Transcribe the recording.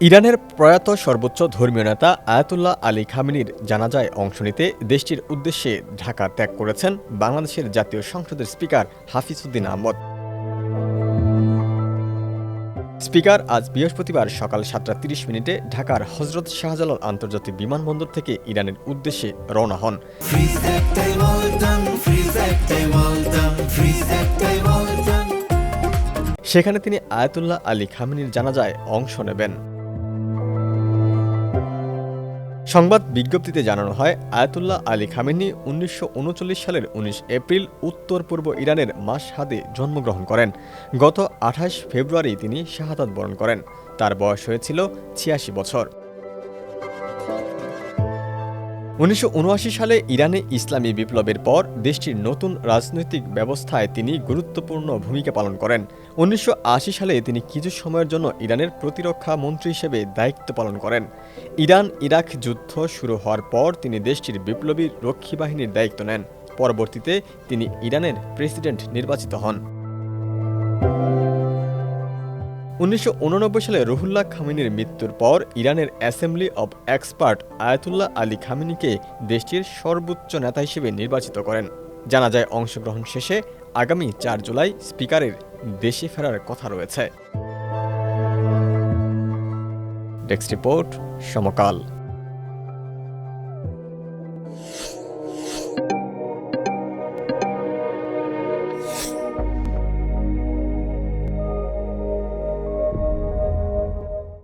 ইরানের প্রয়াত সর্বোচ্চ ধর্মীয় নেতা আয়াতুল্লাহ আলী খামেনির জানাজায় অংশ নিতে দেশটির উদ্দেশ্যে ঢাকা ত্যাগ করেছেন বাংলাদেশের জাতীয় সংসদের স্পিকার হাফিজউদ্দিন আহমদ। স্পিকার আজ বৃহস্পতিবার সকাল ৭টা ৩০ ঢাকার হজরত শাহজালাল আন্তর্জাতিক বিমানবন্দর থেকে ইরানের উদ্দেশ্যে রওনা হন। সেখানে তিনি আয়াতুল্লাহ আলী খামেনির জানাজায় অংশ নেবেন। সংবাদ বিজ্ঞপ্তিতে জানানো হয়, আয়াতুল্লাহ আলী খামেনি ১৯৩৯ সালের ১৯ এপ্রিল উত্তর পূর্ব ইরানের মাশহাদে জন্মগ্রহণ করেন। গত ২৮ ফেব্রুয়ারি তিনি শাহাদাত বরণ করেন। তার বয়স হয়েছিল ৮৬ বছর। ১৯৭৯ সালে ইরানে ইসলামী বিপ্লবের পর দেশটির নতুন রাজনৈতিক ব্যবস্থায় তিনি গুরুত্বপূর্ণ ভূমিকা পালন করেন। ১৯৮০ সালে তিনি কিছু সময়ের জন্য ইরানের প্রতিরক্ষা মন্ত্রী হিসেবে দায়িত্ব পালন করেন। ইরান ইরাক যুদ্ধ শুরু হওয়ার পর তিনি দেশটির বিপ্লবী রক্ষী বাহিনীর দায়িত্ব নেন। পরবর্তীতে তিনি ইরানের প্রেসিডেন্ট নির্বাচিত হন। ১৯৮৯ সালে রুহুল্লাহ খামেনির মৃত্যুর পর ইরানের assembly of expert Ayatollah Ali খামেনিকে দেশটির সর্বোচ্চ নেতা হিসেবে নির্বাচিত করেন। জানাজায় অংশগ্রহণ শেষে আগামী ৪ জুলাই স্পিকারের দেশে ফেরার কথা রয়েছে। ডেস্ক রিপোর্ট, সমকাল।